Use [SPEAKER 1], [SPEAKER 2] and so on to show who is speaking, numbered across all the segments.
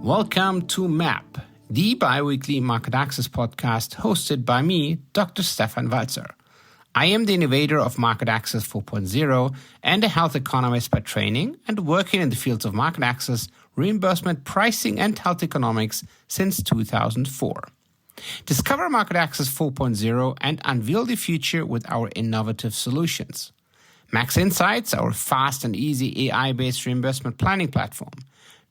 [SPEAKER 1] Welcome to MAP, the bi-weekly market access podcast hosted by me, Dr. Stefan Walzer. I am the innovator of Market Access 4.0 and a health economist by training and working in the fields of market access, reimbursement, pricing, and health economics since 2004. Discover Market Access 4.0 and unveil the future with our innovative solutions. Max Insights, our fast and easy AI-based reimbursement planning platform.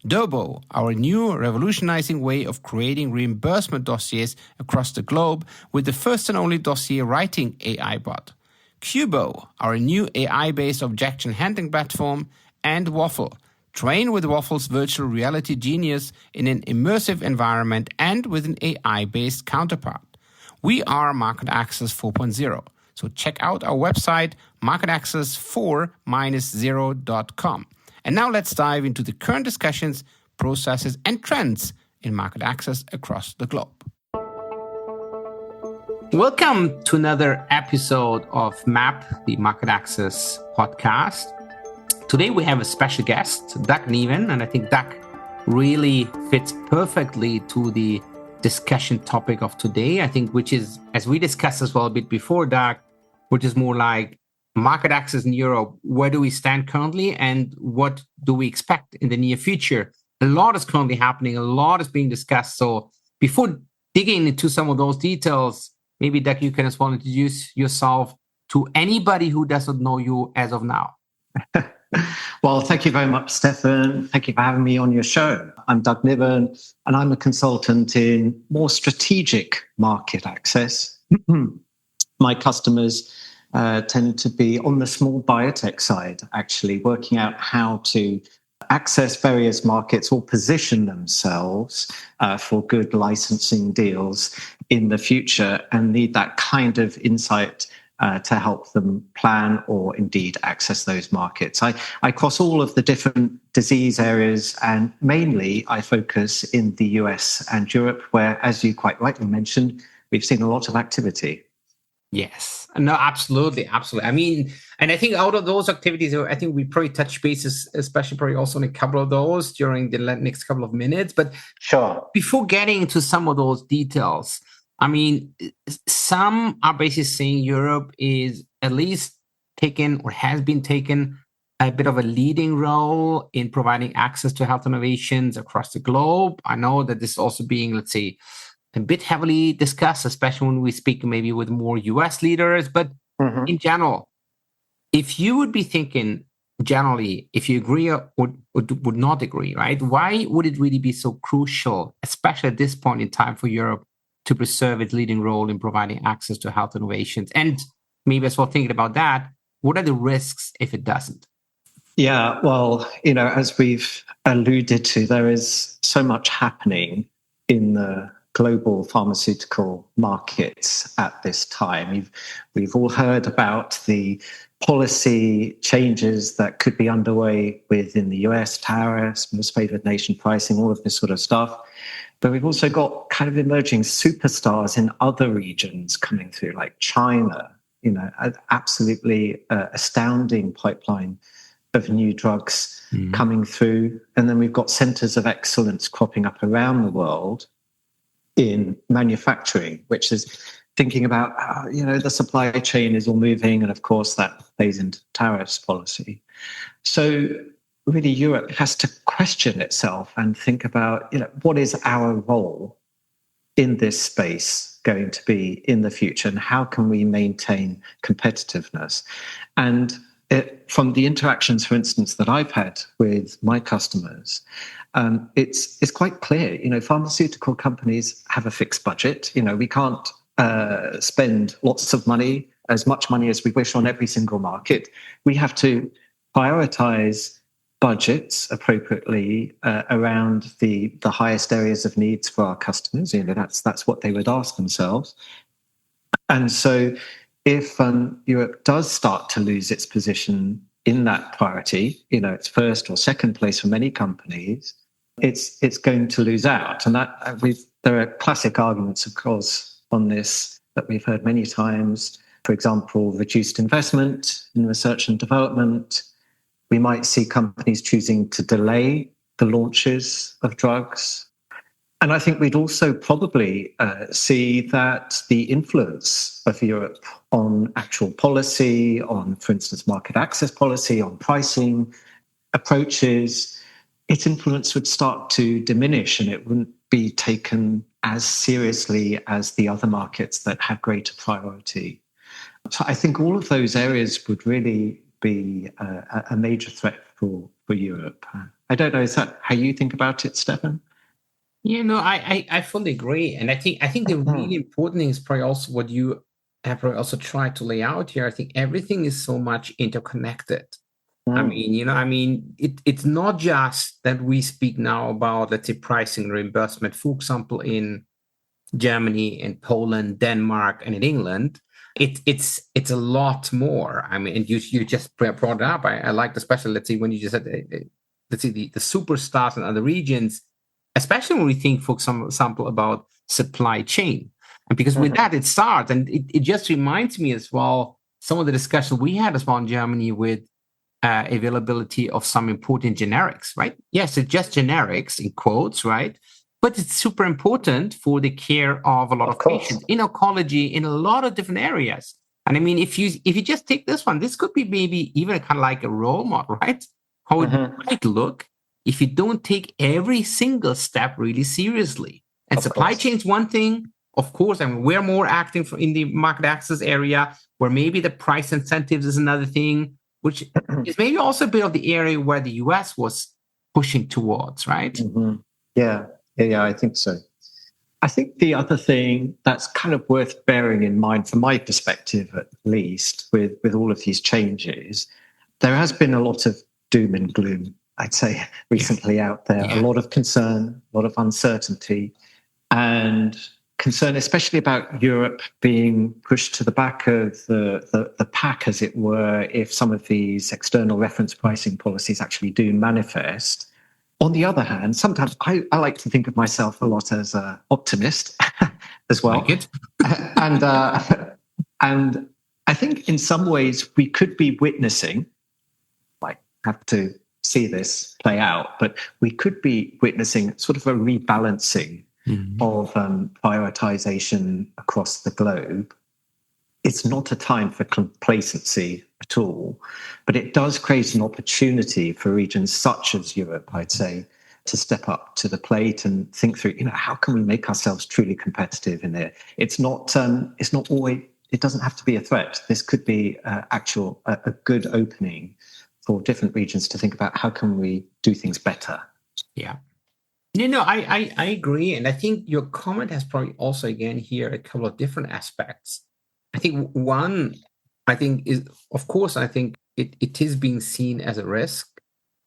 [SPEAKER 1] Dobo, our new revolutionizing way of creating reimbursement dossiers across the globe with the first and only dossier writing AI bot. Cubo, our new AI-based objection handling platform. And Waffle, train with Waffle's virtual reality genius in an immersive environment and with an AI-based counterpart. We are Market Access 4.0. So check out our website, marketaccess4-0.com. And now let's dive into the current discussions, processes, and trends in market access across the globe. Welcome to another episode of MAP, the Market Access podcast. Today we have a special guest, Doug Niven, and I think Doug really fits perfectly to the discussion topic of today, I think, which is, as we discussed as well a bit before, Doug, which is more like market access in Europe. Where do we stand currently and what do we expect in the near future? A lot is currently happening. A lot is being discussed. So before digging into some of those details, maybe, Doug, you can as well introduce yourself to anybody who doesn't know you as of now.
[SPEAKER 2] Well, thank you very much, Stefan. Thank you for having me on your show. I'm Doug Niven, and I'm a consultant in more strategic market access. My customers tend to be on the small biotech side, actually, working out how to access various markets or position themselves for good licensing deals in the future and need that kind of insight to help them plan or indeed access those markets. I cross all of the different disease areas, and mainly I focus in the US and Europe, where, as you quite rightly mentioned, we've seen a lot of activity.
[SPEAKER 1] Yes, no, absolutely. I mean, and I think out of those activities, I think we probably touch bases, especially probably also on a couple of those during the next couple of minutes. But
[SPEAKER 2] sure,
[SPEAKER 1] before getting into some of those details, I mean, some are basically saying Europe is at least taken or has been taken a bit of a leading role in providing access to health innovations across the globe. I know that this is also being, let's say, a bit heavily discussed, especially when we speak maybe with more US leaders. But in general, if you would be thinking generally, if you agree or would not agree, right? Why would it really be so crucial, especially at this point in time for Europe, to preserve its leading role in providing access to health innovations? And maybe as well thinking about that, what are the risks if it doesn't?
[SPEAKER 2] Yeah, well, as we've alluded to, there is so much happening in the global pharmaceutical markets at this time. We've all heard about the policy changes that could be underway within the US, tariffs, most favored nation pricing, all of this sort of stuff. But we've also got kind of emerging superstars in other regions coming through, like China, an absolutely astounding pipeline of new drugs coming through. And then we've got centers of excellence cropping up around the world in manufacturing, which is thinking about how, the supply chain is all moving. And of course, that plays into tariffs policy. So really, Europe has to question itself and think about, what is our role in this space going to be in the future, and how can we maintain competitiveness? And from the interactions, for instance, that I've had with my customers, it's quite clear. Pharmaceutical companies have a fixed budget. We can't spend lots of money, as much money as we wish, on every single market. We have to prioritize budgets appropriately around the highest areas of needs for our customers. That's what they would ask themselves. And so if Europe does start to lose its position in that priority, its first or second place for many companies, it's going to lose out. And there are classic arguments, of course, on this that we've heard many times. For example, reduced investment in research and development. We might see companies choosing to delay the launches of drugs And I think we'd also probably see that the influence of Europe on actual policy, on, for instance, market access policy, on pricing approaches, its influence would start to diminish and it wouldn't be taken as seriously as the other markets that have greater priority. So I think all of those areas would really be a major threat for Europe. I don't know, is that how you think about it, Stefan?
[SPEAKER 1] Yeah, no, I fully agree. And I think the really important thing is probably also what you have probably also tried to lay out here. I think everything is so much interconnected. I mean, it's not just that we speak now about, let's say, pricing and reimbursement, for example, in Germany, in Poland, Denmark, and in England. It's a lot more. I mean, and you just brought it up. I liked especially, let's say, when you just said, let's say, the superstars in other regions, especially when we think, for example, about supply chain. And because with that, it starts. And it just reminds me as well, some of the discussion we had as well in Germany with availability of some important generics, right? Yes, it's just generics in quotes, right? But it's super important for the care of a lot of patients in oncology, in a lot of different areas. And I mean, if you just take this one, this could be maybe even kind of like a role model, right? How it might look if you don't take every single step really seriously. And supply chain is one thing, of course. I mean, we're more acting in the market access area, where maybe the price incentives is another thing, which is maybe also a bit of the area where the US was pushing towards, right?
[SPEAKER 2] Yeah, I think so. I think the other thing that's kind of worth bearing in mind, from my perspective at least, with all of these changes, there has been a lot of doom and gloom, I'd say, recently out there. A lot of concern, a lot of uncertainty, and concern especially about Europe being pushed to the back of the pack, as it were, if some of these external reference pricing policies actually do manifest. On the other hand, sometimes I like to think of myself a lot as an optimist as well.
[SPEAKER 1] Like it.
[SPEAKER 2] And I think in some ways we could be witnessing, like, have to see this play out, but we could be witnessing sort of a rebalancing of prioritization across the globe. It's not a time for complacency at all, but it does create an opportunity for regions such as Europe, I'd say, to step up to the plate and think through, how can we make ourselves truly competitive in there? It's not always, it doesn't have to be a threat. This could be a good opening for different regions to think about how can we do things better.
[SPEAKER 1] Yeah. I agree. And I think your comment has probably also, again, here a couple of different aspects. I think one, is, of course, I think it is being seen as a risk.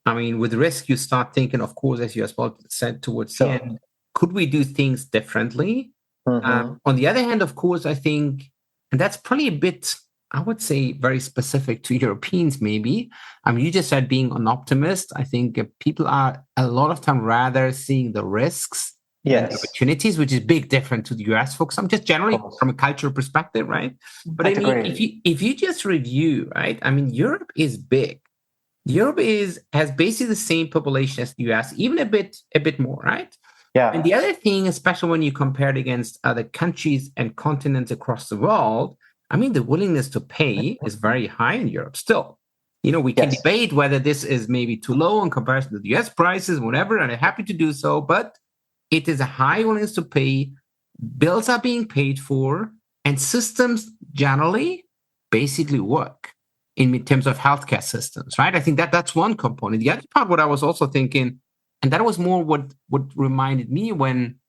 [SPEAKER 1] I mean, with risk, you start thinking, of course, as you as well said towards the end, could we do things differently? On the other hand, of course, I think, and that's probably a bit, I would say, very specific to Europeans, maybe. I mean, you just said being an optimist. I think people are a lot of time rather seeing the risks and the opportunities, which is big different to the US folks. I'm just generally from a cultural perspective, right? But I mean, if you just review, right? I mean, Europe is big. Europe has basically the same population as the US, even a bit more, right?
[SPEAKER 2] Yeah.
[SPEAKER 1] And the other thing, especially when you compare it against other countries and continents across the world, I mean, the willingness to pay is very high in Europe still. We can debate whether this is maybe too low in comparison to the US prices, whatever, and I'm happy to do so, but it is a high willingness to pay. Bills are being paid for, and systems generally basically work in terms of healthcare systems, right? I think that's one component. The other part, what I was also thinking, and that was more what reminded me when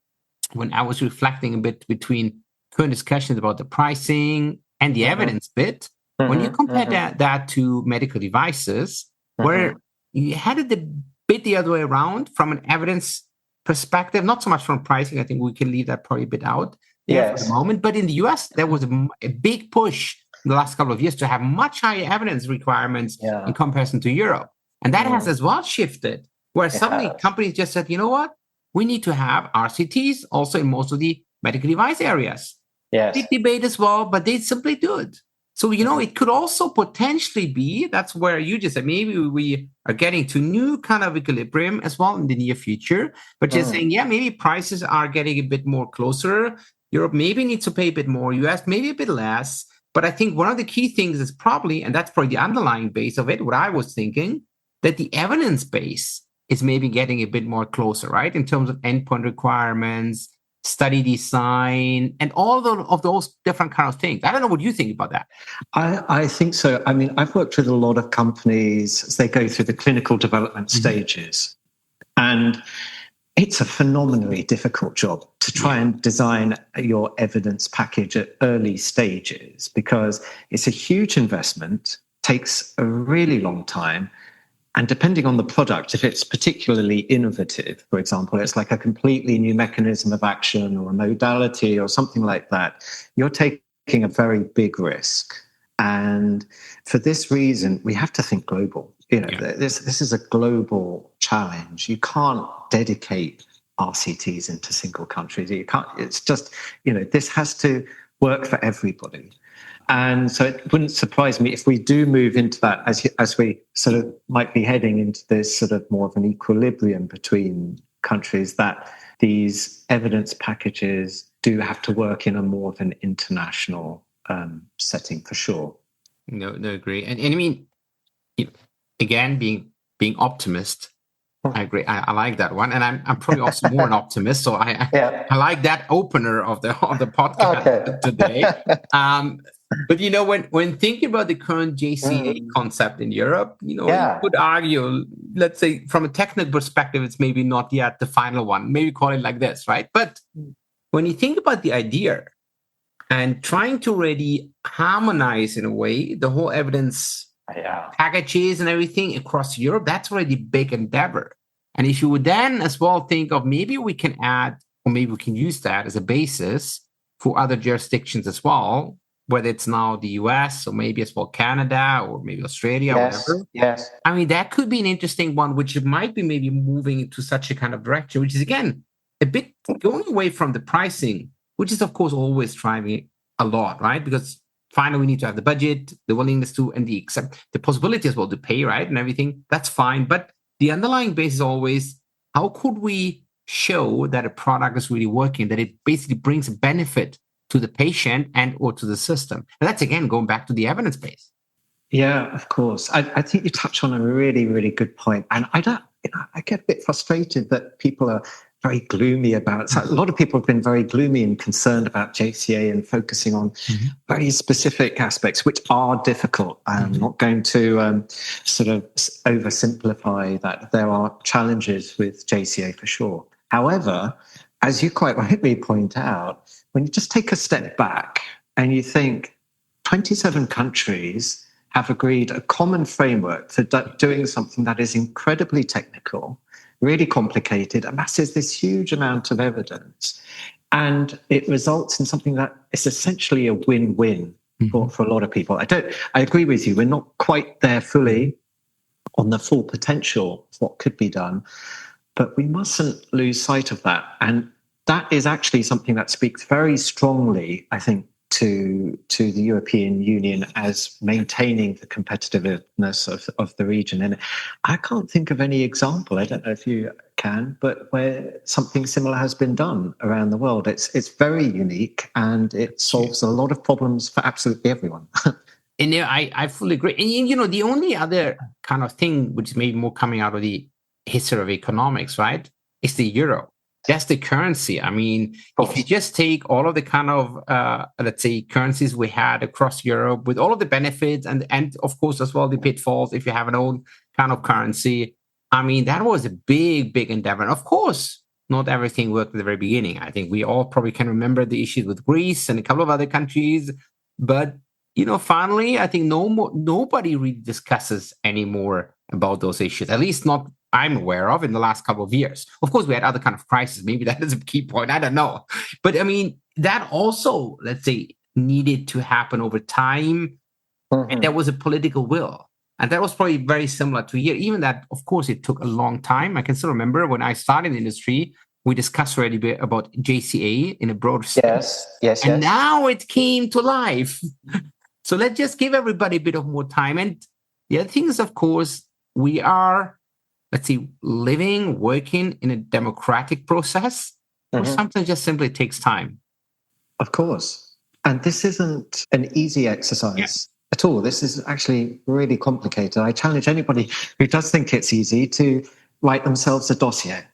[SPEAKER 1] I was reflecting a bit between current discussions about the pricing and the evidence bit, when you compare that to medical devices, where you had it a bit the other way around from an evidence perspective, not so much from pricing. I think we can leave that probably a bit out for the moment. But in the US, there was a big push in the last couple of years to have much higher evidence requirements in comparison to Europe. And that has as well shifted, where suddenly companies just said, you know what? We need to have RCTs also in most of the medical device areas. Big debate as well, but they simply do it. So, it could also potentially be, that's where you just said, maybe we are getting to new kind of equilibrium as well in the near future, but just saying, yeah, maybe prices are getting a bit more closer. Europe maybe needs to pay a bit more, US maybe a bit less. But I think one of the key things is probably, and that's probably the underlying base of it, what I was thinking, that the evidence base is maybe getting a bit more closer, right? In terms of endpoint requirements, study design, and all of those different kind of things. I don't know what you think about that.
[SPEAKER 2] I think so. I mean, I've worked with a lot of companies as they go through the clinical development stages. And it's a phenomenally difficult job to try and design your evidence package at early stages, because it's a huge investment, takes a really long time. And depending on the product, if it's particularly innovative, for example, it's like a completely new mechanism of action or a modality or something like that, you're taking a very big risk. And for this reason, we have to think global. This is a global challenge. You can't dedicate RCTs into single countries. You can't. It's just, this has to work for everybody. And so it wouldn't surprise me if we do move into that, as we sort of might be heading into this sort of more of an equilibrium between countries, that these evidence packages do have to work in a more of an international setting for sure.
[SPEAKER 1] No, agree. And I mean, again, being optimist, I agree. I like that one, and I'm probably also more an optimist. So I like that opener of the podcast today. But when thinking about the current JCA concept in Europe, you could argue, let's say from a technical perspective, it's maybe not yet the final one. Maybe call it like this, right? But when you think about the idea and trying to really harmonize in a way the whole evidence packages and everything across Europe, that's already a big endeavor. And if you would then as well think of maybe we can add, or maybe we can use that as a basis for other jurisdictions as well, whether it's now the US or maybe as well Canada or maybe Australia, whatever.
[SPEAKER 2] Yes.
[SPEAKER 1] I mean, that could be an interesting one, which might be maybe moving into such a kind of direction, which is, again, a bit going away from the pricing, which is, of course, always driving a lot, right? Because finally, we need to have the budget, the willingness to, and the possibility as well to pay, right? And everything. That's fine. But the underlying base is always, how could we show that a product is really working, that it basically brings a benefit to the patient and or to the system? And that's, again, going back to the evidence base.
[SPEAKER 2] Yeah, of course. I think you touch on a really, really good point. And I get a bit frustrated that people are very gloomy about it. So a lot of people have been very gloomy and concerned about JCA and focusing on very specific aspects, which are difficult. I'm not going to sort of oversimplify that. There are challenges with JCA for sure. However, as you quite rightly point out, when you just take a step back and you think 27 countries have agreed a common framework for doing something that is incredibly technical, really complicated, amasses this huge amount of evidence, and it results in something that is essentially a win-win for a lot of people. I agree with you. We're not quite there fully on the full potential of what could be done, but we mustn't lose sight of that. And that is actually something that speaks very strongly, I think, to the European Union as maintaining the competitiveness of the region. And I can't think of any example, I don't know if you can, but where something similar has been done around the world. It's very unique and it solves a lot of problems for absolutely everyone.
[SPEAKER 1] And I fully agree. And the only other kind of thing which is maybe more coming out of the history of economics, right, is the euro. That's the currency. I mean, if you just take all of the kind of, let's say, currencies we had across Europe with all of the benefits and of course, as well, the pitfalls, if you have an own kind of currency, I mean, that was a big, big endeavor. And of course, not everything worked at the very beginning. I think we all probably can remember the issues with Greece and a couple of other countries. But, finally, I think nobody really discusses anymore about those issues, at least not I'm aware of in the last couple of years. Of course, we had other kind of crises. Maybe that is a key point. I don't know. But I mean, that also, let's say, needed to happen over time. And there was a political will. And that was probably very similar to here. Even that, of course, it took a long time. I can still remember when I started in the industry, we discussed already a bit about JCA in a broader sense.
[SPEAKER 2] Yes.
[SPEAKER 1] And now it came to life. So let's just give everybody a bit of more time. And the other thing is, of course, we are, let's see, living, working in a democratic process, or sometimes just simply takes time.
[SPEAKER 2] Of course. And this isn't an easy exercise at all. This is actually really complicated. I challenge anybody who does think it's easy to write themselves a dossier.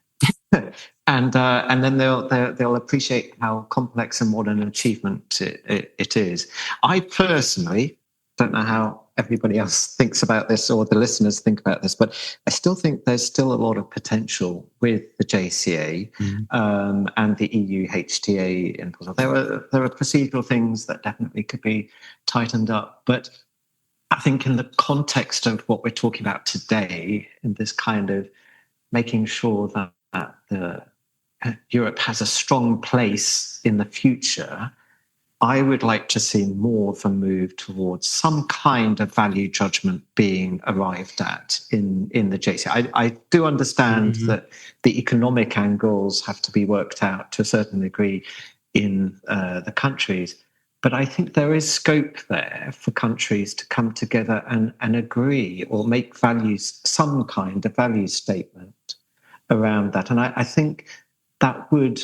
[SPEAKER 2] And then they'll appreciate how complex and what an achievement it is. I personally don't know how everybody else thinks about this or the listeners think about this, but I still think there's still a lot of potential with the JCA and the EU HTA impulse. There are procedural things that definitely could be tightened up, but I think in the context of what we're talking about today, in this kind of making sure that Europe has a strong place in the future, I would like to see more of a move towards some kind of value judgment being arrived at in the JCA. I do understand that the economic angles have to be worked out to a certain degree in the countries, but I think there is scope there for countries to come together and agree or make some kind of value statement around that. And I think that would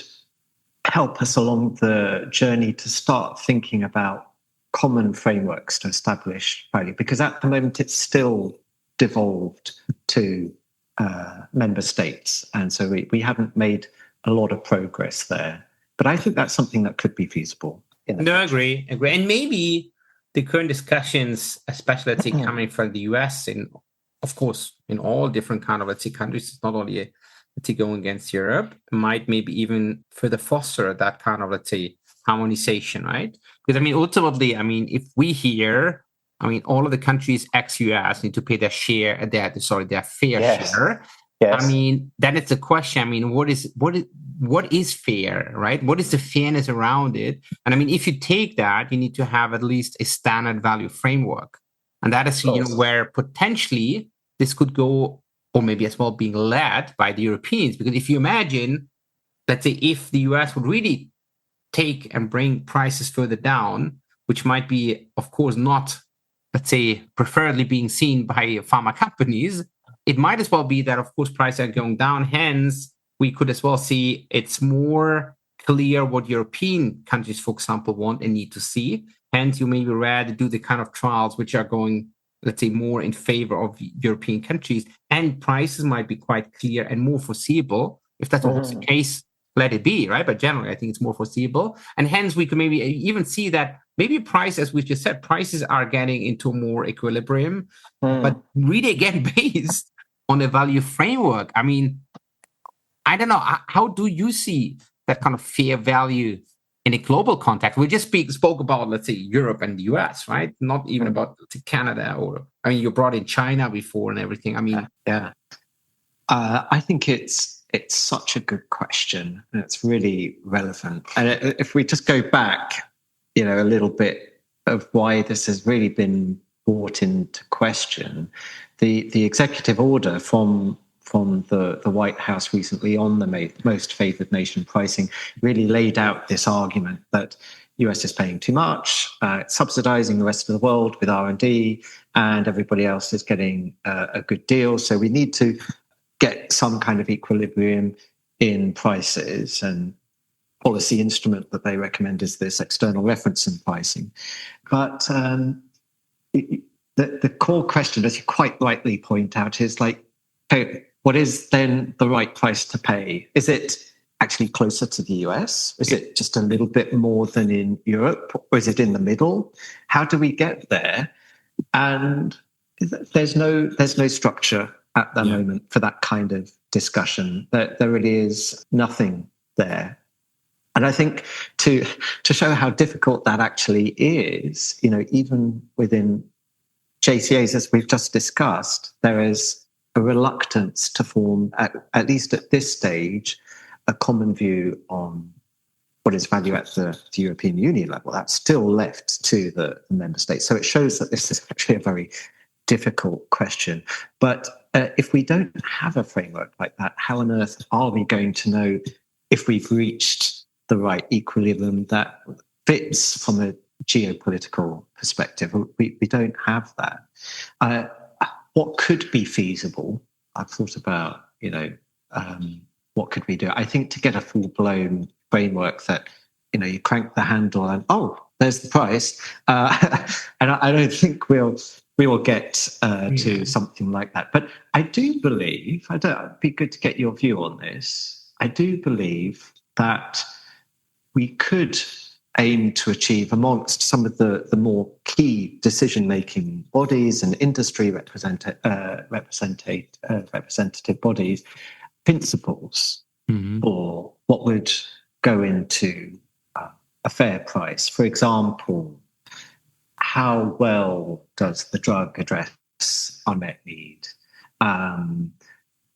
[SPEAKER 2] help us along the journey to start thinking about common frameworks to establish value, because at the moment it's still devolved to member states. And so we haven't made a lot of progress there. But I think that's something that could be feasible.
[SPEAKER 1] Agree. And maybe the current discussions, especially, let's say, coming from the US, and of course, in all different kind of, let's say, countries, it's not only going against Europe, might maybe even further foster that kind of, let's say, harmonization, right? Because, I mean, ultimately, I mean, if we hear, I mean, all of the countries ex-US need to pay their fair share. Yes. I mean, then it's a question. I mean, what is fair, right? What is the fairness around it? And I mean, if you take that, you need to have at least a standard value framework, and that is where potentially this could go, or maybe as well being led by the Europeans. Because if you imagine, let's say, if the US would really take and bring prices further down, which might be, of course, not, let's say, preferably being seen by pharma companies, it might as well be that, of course, prices are going down. Hence, we could as well see it's more clear what European countries, for example, want and need to see. Hence, you maybe rather do the kind of trials which are going, let's say, more in favor of European countries, and prices might be quite clear and more foreseeable. If that's always the case, let it be, right? But generally, I think it's more foreseeable. And hence, we can maybe even see that maybe price, as we just said, prices are getting into more equilibrium, but really, again, based on a value framework. I mean, I don't know, how do you see that kind of fair value in a global context? We just spoke about, let's say, Europe and the US, right? Not even about Canada, or, I mean, you brought in China before and everything. I mean,
[SPEAKER 2] I think it's such a good question, and it's really relevant. And if we just go back, a little bit of why this has really been brought into question, the executive order from the White House recently on the most favored nation pricing really laid out this argument that US is paying too much, it's subsidizing the rest of the world with R&D, and everybody else is getting a good deal. So we need to get some kind of equilibrium in prices, and policy instrument that they recommend is this external reference in pricing. But the core question, as you quite rightly point out, is like, okay, what is then the right price to pay? Is it actually closer to the US? Is it just a little bit more than in Europe? Or is it in the middle? How do we get there? And there's no structure at the moment for that kind of discussion. There really is nothing there. And I think to show how difficult that actually is, even within JCAs, as we've just discussed, there is a reluctance to form, at least at this stage, a common view on what is value at the European Union level. That's still left to the member states. So it shows that this is actually a very difficult question. But if we don't have a framework like that, how on earth are we going to know if we've reached the right equilibrium that fits from a geopolitical perspective. We don't have that. What could be feasible? I've thought about, what could we do? I think to get a full-blown framework that, you crank the handle and, there's the price. And I don't think we will get to something like that. But I do believe, it'd be good to get your view on this. I do believe that we could aim to achieve amongst some of the more key decision-making bodies and industry representative bodies, principles for what would go into a fair price. For example, how well does the drug address unmet need?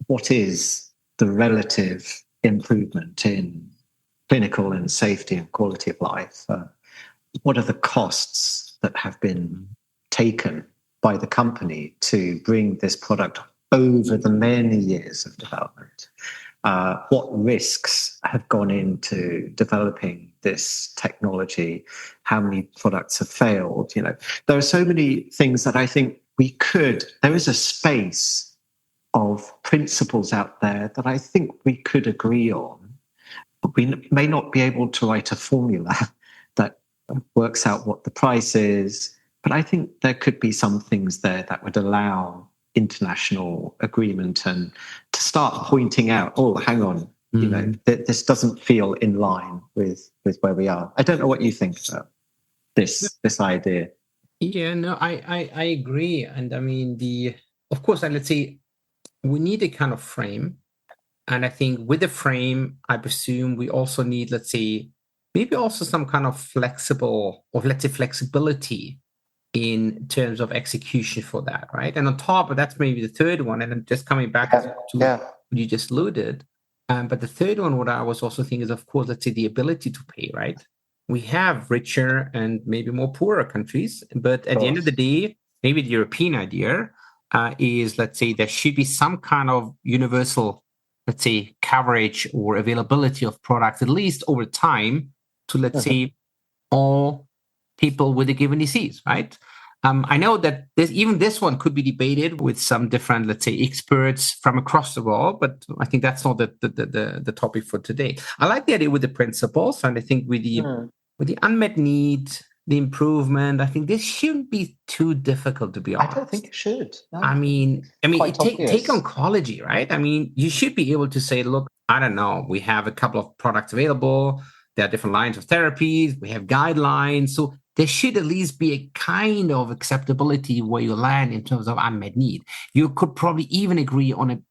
[SPEAKER 2] What is the relative improvement in clinical and safety and quality of life? What are the costs that have been taken by the company to bring this product over the many years of development? What risks have gone into developing this technology? How many products have failed? There are so many things that I think there is a space of principles out there that I think we could agree on. We may not be able to write a formula that works out what the price is, but I think there could be some things there that would allow international agreement and to start pointing out, hang on, this doesn't feel in line with where we are. I don't know what you think about this idea.
[SPEAKER 1] Yeah, no, I agree. And I mean, of course, let's say we need a kind of frame. And I think with the frame, I presume we also need, let's say, maybe also some kind of flexibility in terms of execution for that, right? And on top of that's maybe the third one, and then just coming back to what you just alluded. But the third one, what I was also thinking is, of course, let's say the ability to pay, right? We have richer and maybe more poorer countries, but at the end of the day, maybe the European idea is, let's say, there should be some kind of universal, let's say, coverage or availability of products, at least over time, to, let's say, all people with a given disease, right? I know that this one could be debated with some different, let's say, experts from across the world, but I think that's not the topic for today. I like the idea with the principles, and I think with the unmet need, the improvement, I think this shouldn't be too difficult, to be honest.
[SPEAKER 2] I don't think it should. No.
[SPEAKER 1] I mean, take oncology, right? I mean, you should be able to say, look, I don't know, we have a couple of products available. There are different lines of therapies. We have guidelines. So there should at least be a kind of acceptability where you land in terms of unmet need. You could probably even agree on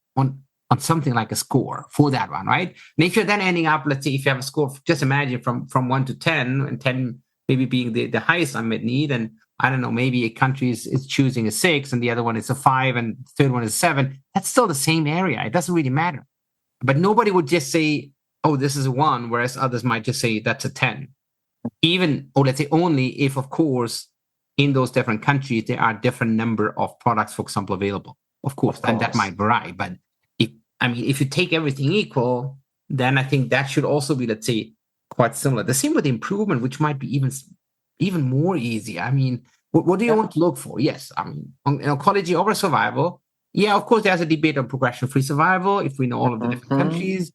[SPEAKER 1] something like a score for that one, right? And if you're then ending up, let's say, if you have a score, just imagine from 1 to 10, and 10 maybe being the highest unmet need, and I don't know, maybe a country is choosing a 6 and the other one is a 5 and the third one is 7. That's still the same area. It doesn't really matter. But nobody would just say, this is a 1, whereas others might just say that's a 10. Even, or let's say only if, of course, in those different countries, there are different number of products, for example, available. Of course, and that might vary. But if you take everything equal, then I think that should also be, let's say, quite similar. The same with improvement, which might be even more easy. I mean, what do you want to look for? Yes, I mean, in oncology, overall survival. Yeah, of course, there's a debate on progression-free survival if we know all of the different countries.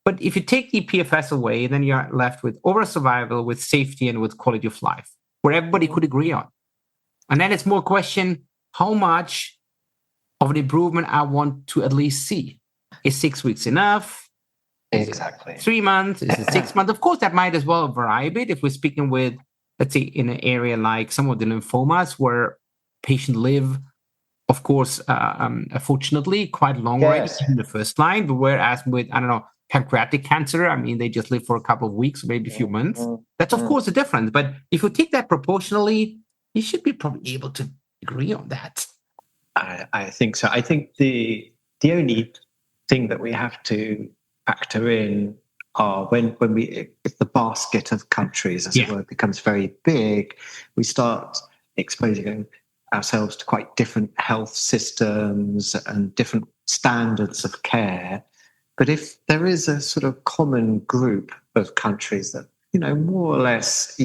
[SPEAKER 1] But if you take the PFS away, then you're left with overall survival, with safety, and with quality of life, where everybody could agree on. And then it's more question, how much of an improvement I want to at least see. Is 6 weeks enough?
[SPEAKER 2] Exactly.
[SPEAKER 1] 3 months? Is it 6 months? Of course, that might as well vary a bit if we're speaking with, let's say, in an area like some of the lymphomas where patients live, of course, unfortunately, quite long range in the first line. But whereas with, I don't know, pancreatic cancer, I mean, they just live for a couple of weeks, maybe a few months. That's, of course, a difference. But if you take that proportionally, you should be probably able to agree on that.
[SPEAKER 2] I think so. I think the only thing that we have to factor in are if the basket of countries, as it were, becomes very big, we start exposing ourselves to quite different health systems and different standards of care. But if there is a sort of common group of countries that more or less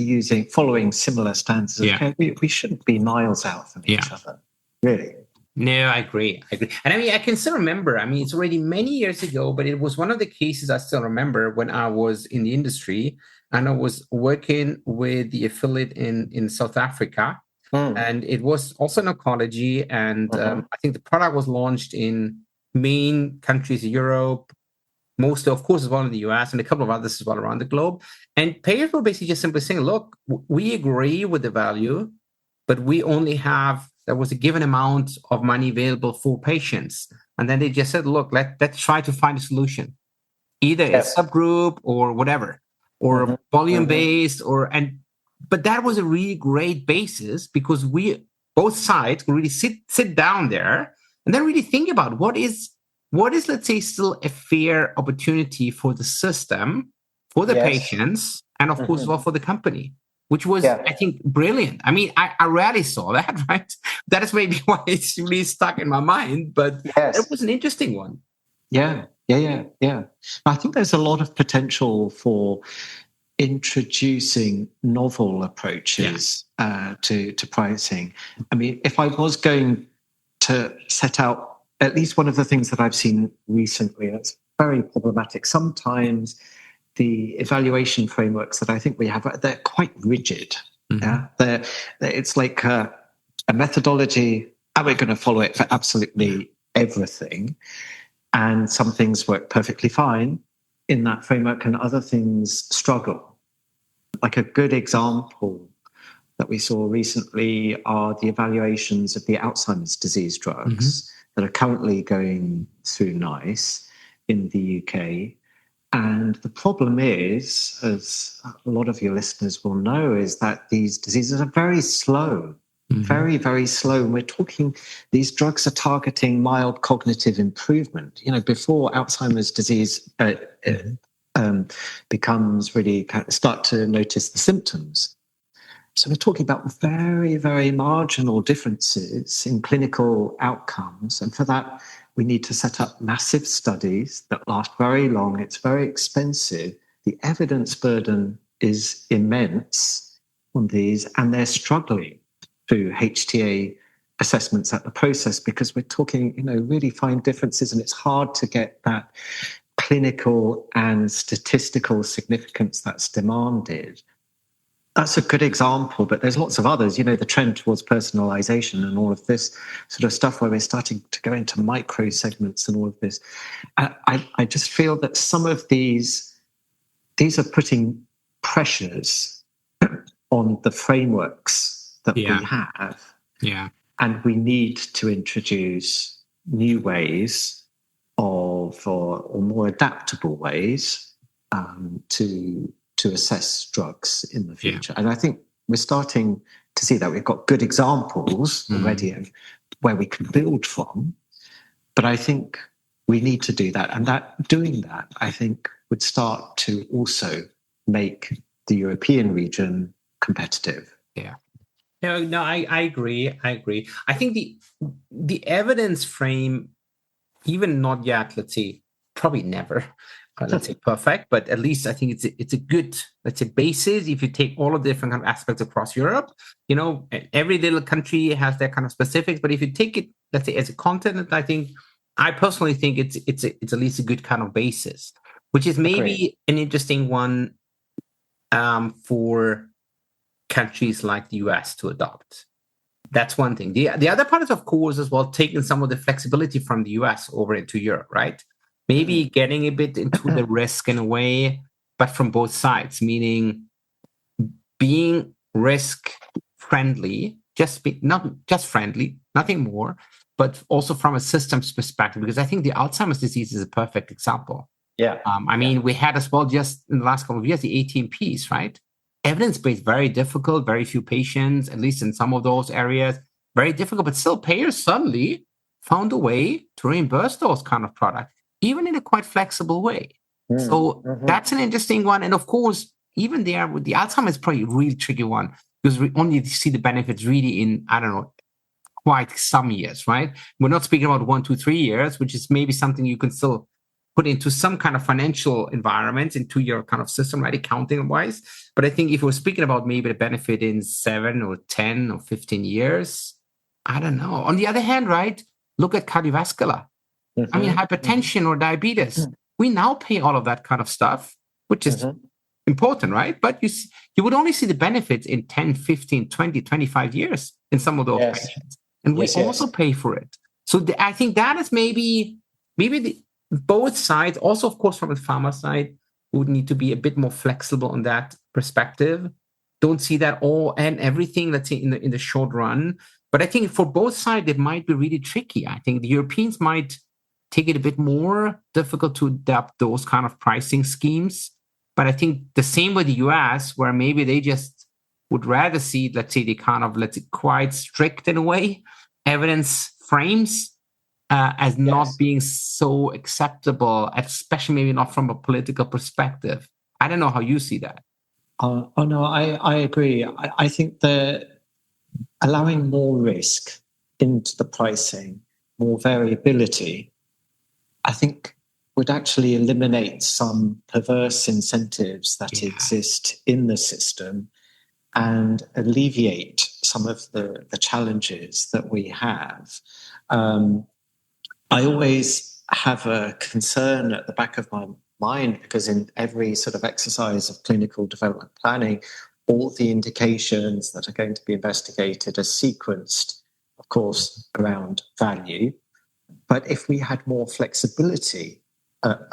[SPEAKER 2] following similar standards of care. We shouldn't be miles out from each other, really.
[SPEAKER 1] No, I agree. And I mean, I can still remember, it's already many years ago, but it was one of the cases I still remember when I was in the industry and I was working with the affiliate in South Africa. And it was also in oncology. And I think the product was launched in main countries, Europe, mostly, of course, as well in the US and a couple of others as well around the globe. And payers were basically just simply saying, look, we agree with the value, but we only there was a given amount of money available for patients. And then they just said, look, let's try to find a solution, either a subgroup or whatever, or volume-based, but that was a really great basis because both sides could really sit down there and then really think about what is, let's say, still a fair opportunity for the system, for the patients, and of course, as well for the company, which was, I think, brilliant. I mean, I rarely saw that, right? That is maybe why it's really stuck in my mind, but it was an interesting one.
[SPEAKER 2] Yeah. I think there's a lot of potential for introducing novel approaches to pricing. I mean, if I was going to set out at least one of the things that I've seen recently that's very problematic, sometimes the evaluation frameworks that I think we have, they're quite rigid. It's like a methodology, and we're going to follow it for absolutely everything. And some things work perfectly fine in that framework and other things struggle. Like a good example that we saw recently are the evaluations of the Alzheimer's disease drugs that are currently going through NICE in the UK. And the problem is, as a lot of your listeners will know, is that these diseases are very slow, very, very slow. And we're talking, these drugs are targeting mild cognitive improvement. Before Alzheimer's disease becomes really start to notice the symptoms. So we're talking about very, very marginal differences in clinical outcomes. And for that, we need to set up massive studies that last very long. It's very expensive. The evidence burden is immense on these, and they're struggling through HTA assessments at the process because we're talking, really fine differences, and it's hard to get that clinical and statistical significance that's demanded. That's a good example, but there's lots of others, the trend towards personalization and all of this sort of stuff where we're starting to go into micro segments and all of this. I just feel that some of these are putting pressures on the frameworks that we have.
[SPEAKER 1] Yeah.
[SPEAKER 2] And we need to introduce new ways or more adaptable ways to assess drugs in the future. And I think we're starting to see that. We've got good examples already of where we can build from, but I think we need to do that. And doing that, I think, would start to also make the European region competitive.
[SPEAKER 1] Yeah. No, I agree. I think the evidence frame, even not yet, let's say, probably never, let's say perfect, but at least I think it's a good, let's say, basis. If you take all of the different kind of aspects across Europe, every little country has their kind of specifics. But if you take it, let's say, as a continent, I personally think it's at least a good kind of basis, which is maybe an interesting one for countries like the US to adopt. That's one thing. The other part is, of course, as well, taking some of the flexibility from the US over into Europe, right? Maybe getting a bit into the risk in a way, but from both sides, meaning being risk friendly, not just friendly, nothing more, but also from a systems perspective, because I think the Alzheimer's disease is a perfect example.
[SPEAKER 2] Yeah.
[SPEAKER 1] We had as well just in the last couple of years, the ATMPs, right? Evidence-based, very difficult, very few patients, at least in some of those areas, very difficult, but still payers suddenly found a way to reimburse those kind of products, even in a quite flexible way. So that's an interesting one. And of course, even there with the Alzheimer's, probably a really tricky one because we only see the benefits really in, quite some years, right? We're not speaking about 1, 2, 3 years, which is maybe something you can still put into some kind of financial environment, into your kind of system, right, accounting wise. But I think if we're speaking about maybe the benefit in 7 or 10 or 15 years, I don't know. On the other hand, right, look at cardiovascular. I mean, hypertension or diabetes. We now pay all of that kind of stuff, which is important, right? But you would only see the benefits in 10, 15, 20, 25 years in some of those patients. And we also pay for it. So I think that is maybe both sides, also, of course, from the pharma side, would need to be a bit more flexible on that perspective. Don't see that all and everything, let's say, in the short run. But I think for both sides, it might be really tricky. I think the Europeans might take it a bit more difficult to adapt those kind of pricing schemes. But I think the same with the US, where maybe they just would rather see, let's say, the kind of, let's say, quite strict in a way, evidence frames as not being so acceptable, especially maybe not from a political perspective. I don't know how you see that.
[SPEAKER 2] No, I agree. I think that allowing more risk into the pricing, more variability, I think would actually eliminate some perverse incentives that exist in the system and alleviate some of the challenges that we have. I always have a concern at the back of my mind because in every sort of exercise of clinical development planning, all the indications that are going to be investigated are sequenced, of course, around value. But if we had more flexibility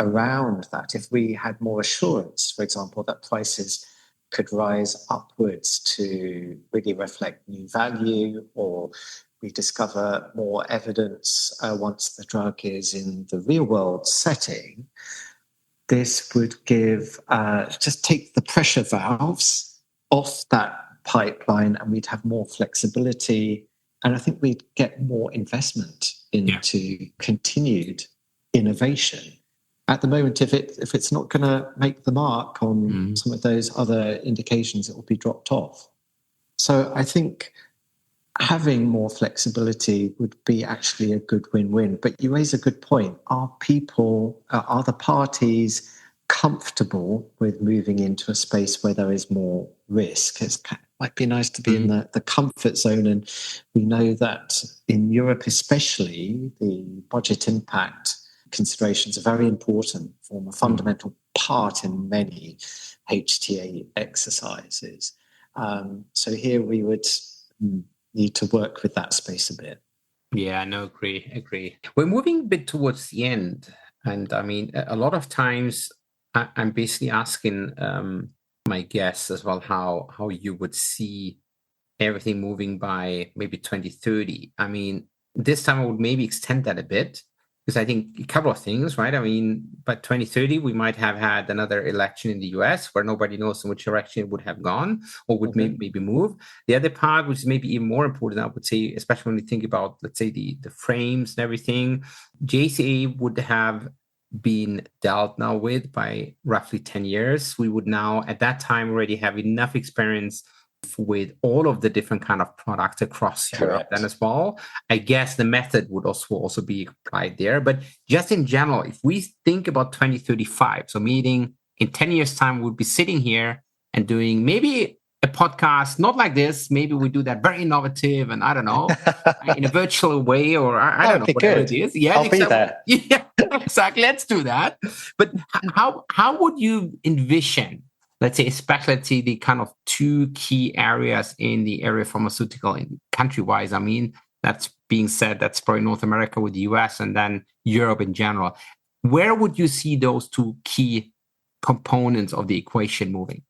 [SPEAKER 2] around that, if we had more assurance, for example, that prices could rise upwards to really reflect new value, or we discover more evidence once the drug is in the real world setting, this would give, just take the pressure valves off that pipeline and we'd have more flexibility. And I think we'd get more investment into continued innovation. At the moment, if it's not going to make the mark on some of those other indications, it will be dropped off. So I think having more flexibility would be actually a good win-win. But you raise a good point. Are the parties comfortable with moving into a space where there is more risk? It might be nice to be in the comfort zone. And we know that in Europe especially, the budget impact considerations are very important, form a fundamental part in many HTA exercises. So here we would need to work with that space a bit.
[SPEAKER 1] Yeah, no, agree. We're moving a bit towards the end. And I mean, a lot of times I'm basically asking my guests as well how you would see everything moving by maybe 2030. I mean, this time I would maybe extend that a bit, because I think a couple of things, right? I mean, by 2030, we might have had another election in the US where nobody knows in which direction it would have gone or would maybe move. The other part, which is maybe even more important, I would say, especially when we think about, let's say, the frames and everything, JCA would have been dealt now with by roughly 10 years. We would now, at that time, already have enough experience with all of the different kind of products across Europe then as well. I guess the method would also be applied there. But just in general, if we think about 2035, so meaning in 10 years' time, we'll be sitting here and doing maybe a podcast, not like this. Maybe we do that very innovative and I don't know, in a virtual way, or I don't know, whatever it is. Yeah,
[SPEAKER 2] I'll be there.
[SPEAKER 1] Yeah, exactly. Let's do that. But how would you envision, let's say, especially the kind of two key areas in the area of pharmaceutical in country-wise? I mean, that's being said, that's probably North America with the US and then Europe in general. Where would you see those two key components of the equation moving?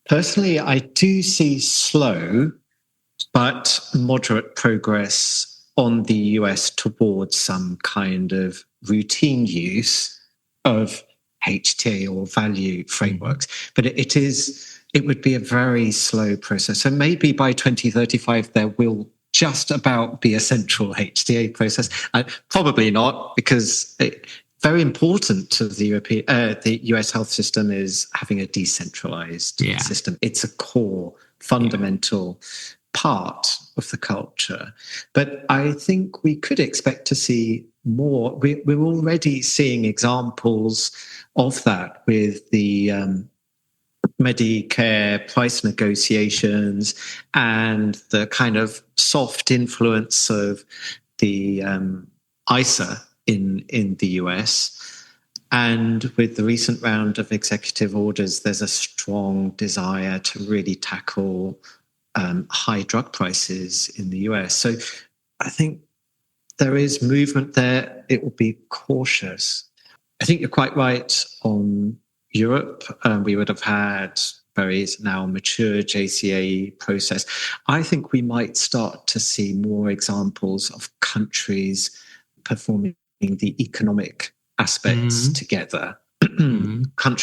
[SPEAKER 2] Personally, I do see slow but moderate progress on the US towards some kind of routine use of HTA or value frameworks. But it would be a very slow process. So maybe by 2035, there will just about be a central HTA process. Probably not, because very important to the US health system is having a decentralized system. It's a core, fundamental part of the culture. But I think we could expect to see more. We're already seeing examples of that with the Medicare price negotiations and the kind of soft influence of the ISA in the US. And with the recent round of executive orders, there's a strong desire to really tackle high drug prices in the US. So I think there is movement there. It will be cautious. I think you're quite right on Europe. We would have had very now mature JCA process. I think we might start to see more examples of countries performing the economic aspects together.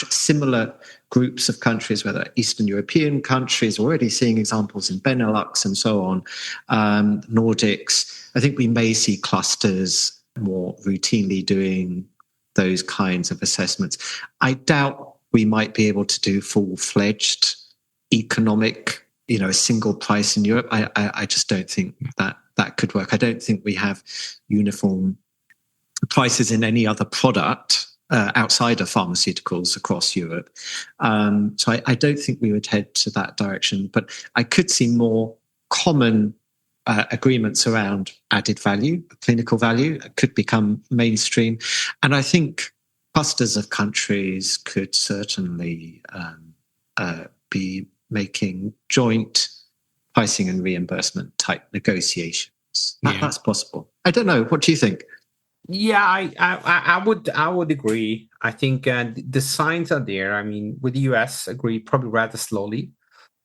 [SPEAKER 2] Similar groups of countries, whether Eastern European countries, already seeing examples in Benelux and so on, Nordics. I think we may see clusters more routinely doing those kinds of assessments. I doubt we might be able to do full-fledged economic, a single price in Europe. I just don't think that could work. I don't think we have uniform prices in any other product outside of pharmaceuticals across Europe. So I don't think we would head to that direction, but I could see more common agreements around added value, clinical value, could become mainstream. And I think clusters of countries could certainly be making joint pricing and reimbursement type negotiations. That's possible. I don't know. What do you think?
[SPEAKER 1] Yeah, I would agree. I think the signs are there. I mean, with the US, agree probably rather slowly,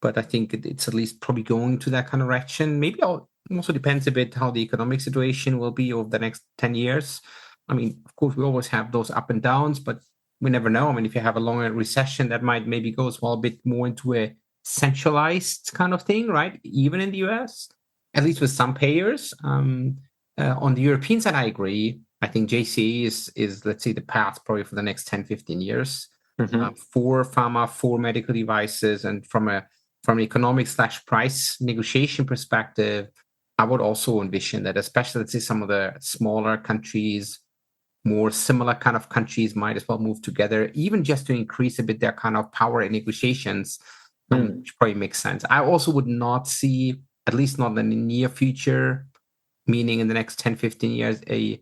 [SPEAKER 1] but I think it's at least probably going to that kind of direction. Maybe it also depends a bit how the economic situation will be over the next 10 years. I mean, of course, we always have those up and downs, but we never know. I mean, if you have a longer recession, that might maybe go as well a bit more into a centralized kind of thing, right? Even in the US, at least with some payers. On the European side, I agree. I think JCE is let's say, the path probably for the next 10, 15 years for pharma, for medical devices. And from an economic/price negotiation perspective, I would also envision that, especially, let's say, some of the smaller countries, more similar kind of countries might as well move together, even just to increase a bit their kind of power in negotiations, which probably makes sense. I also would not see, at least not in the near future, meaning in the next 10, 15 years, a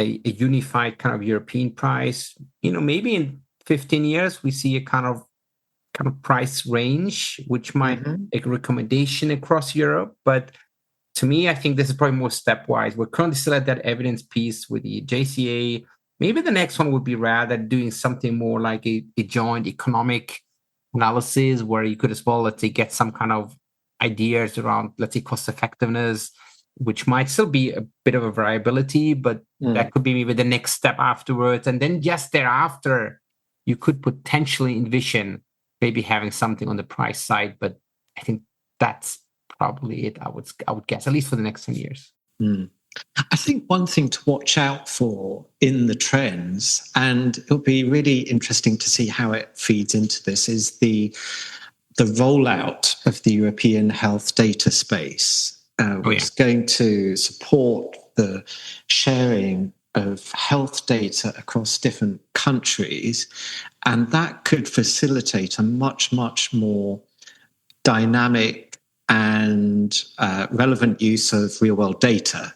[SPEAKER 1] unified kind of European price. Maybe in 15 years, we see a kind of price range, which might make a recommendation across Europe. But to me, I think this is probably more stepwise. We're currently still at that evidence piece with the JCA. Maybe the next one would be rather doing something more like a joint economic analysis, where you could as well, let's say, get some kind of ideas around, let's say, cost effectiveness, which might still be a bit of a variability, but that could be maybe the next step afterwards. And then just thereafter, you could potentially envision maybe having something on the price side. But I think that's probably it, I would guess, at least for the next 10 years.
[SPEAKER 2] I think one thing to watch out for in the trends, and it'll be really interesting to see how it feeds into this, is the rollout of the European health data space. Which is going to support the sharing of health data across different countries. And that could facilitate a much, much more dynamic and relevant use of real-world data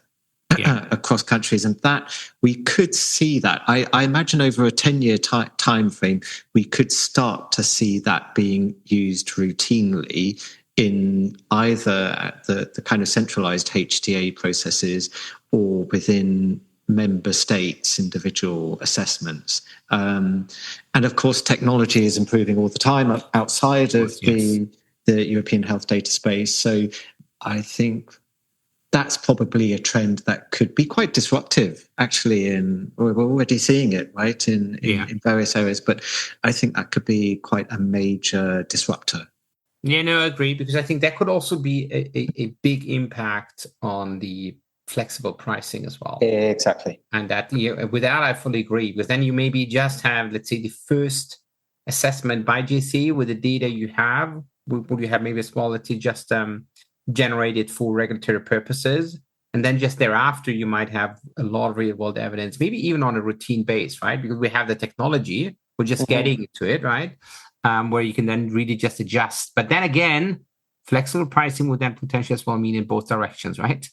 [SPEAKER 2] across countries. And that we could see that. I imagine over a 10-year time frame, we could start to see that being used routinely in either the kind of centralized HTA processes or within member states' individual assessments. And of course, technology is improving all the time outside of the European health data space. So I think that's probably a trend that could be quite disruptive, actually. We're already seeing it, right, in various areas. But I think that could be quite a major disruptor.
[SPEAKER 1] Yeah, no, I agree, because I think that could also be a big impact on the flexible pricing as well.
[SPEAKER 2] Exactly.
[SPEAKER 1] And that, with that, I fully agree, because then you maybe just have, let's say, the first assessment by JC with the data you have. Would you have maybe as well, let's say, just generated for regulatory purposes. And then just thereafter, you might have a lot of real world evidence, maybe even on a routine base, right? Because we have the technology, we're just getting into it, right? Where you can then really just adjust. But then again, flexible pricing would then potentially as well mean in both directions, right?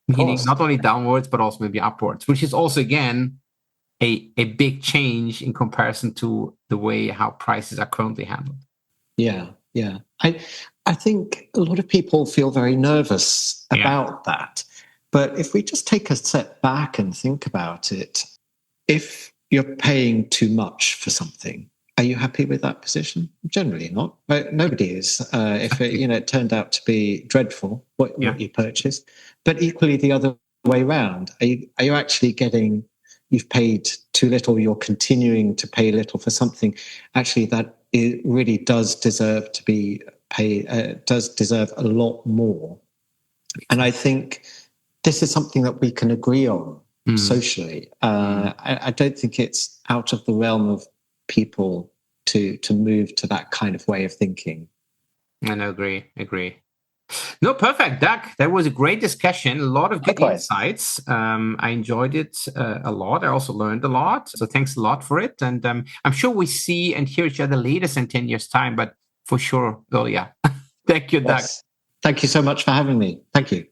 [SPEAKER 1] Meaning not only downwards, but also maybe upwards, which is also, again, a big change in comparison to the way how prices are currently handled.
[SPEAKER 2] Yeah. I think a lot of people feel very nervous about that. But if we just take a step back and think about it, if you're paying too much for something, are you happy with that position? Generally not. Nobody is. If it turned out to be dreadful, what you purchased. But equally the other way around, are you actually getting, you've paid too little, you're continuing to pay little for something, actually that it really does deserve to be paid, does deserve a lot more. And I think this is something that we can agree on socially. I don't think it's out of the realm of people to move to that kind of way of thinking.
[SPEAKER 1] And I agree. No, perfect, Doug. That was a great discussion. A lot of good insights. I enjoyed it a lot. I also learned a lot. So thanks a lot for it. And I'm sure we see and hear each other latest in 10 years' time, but for sure earlier. Thank you, Doug.
[SPEAKER 2] Thank you so much for having me. Thank you.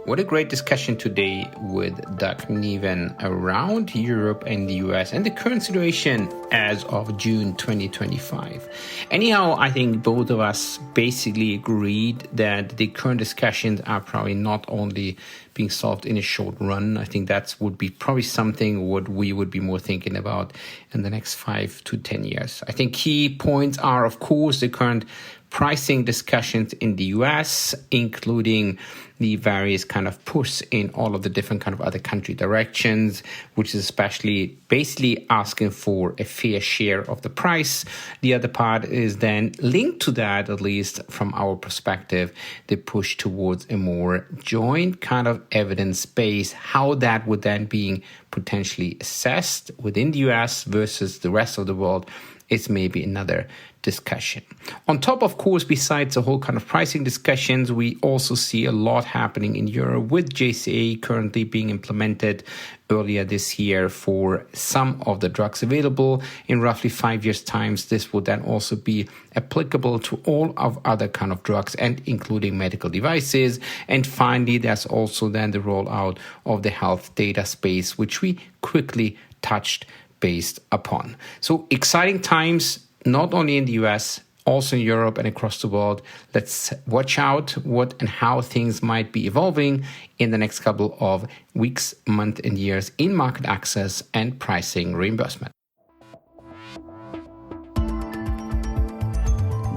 [SPEAKER 1] What a great discussion today with Doug Niven around Europe and the US and the current situation as of June 2025. Anyhow, I think both of us basically agreed that the current discussions are probably not only being solved in a short run. I think that would be probably something what we would be more thinking about in the next 5 to 10 years. I think key points are, of course, the current pricing discussions in the US, including the various kind of push in all of the different kind of other country directions, which is especially basically asking for a fair share of the price. The other part is then linked to that, at least from our perspective, the push towards a more joint kind of evidence base, how that would then be potentially assessed within the US versus the rest of the world is maybe another discussion. On top, of course, besides the whole kind of pricing discussions, we also see a lot happening in Europe with JCA currently being implemented earlier this year for some of the drugs available. In roughly 5 years' time, this will then also be applicable to all of other kind of drugs and including medical devices. And finally, there's also then the rollout of the health data space, which we quickly touched based upon. So exciting times, not only in the US, also in Europe and across the world. Let's watch out what and how things might be evolving in the next couple of weeks, months, and years in market access and pricing reimbursement.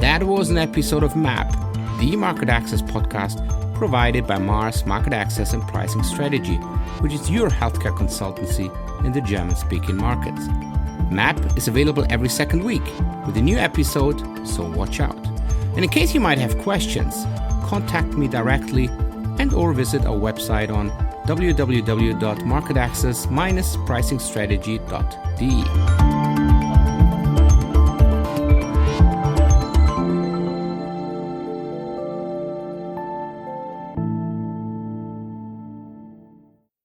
[SPEAKER 1] That was an episode of MAP, the market access podcast provided by Mars Market Access and Pricing Strategy, which is your healthcare consultancy in the German-speaking markets. MAP is available every second week with a new episode, so watch out. And in case you might have questions, contact me directly and or visit our website on www.marketaccess-pricingstrategy.de.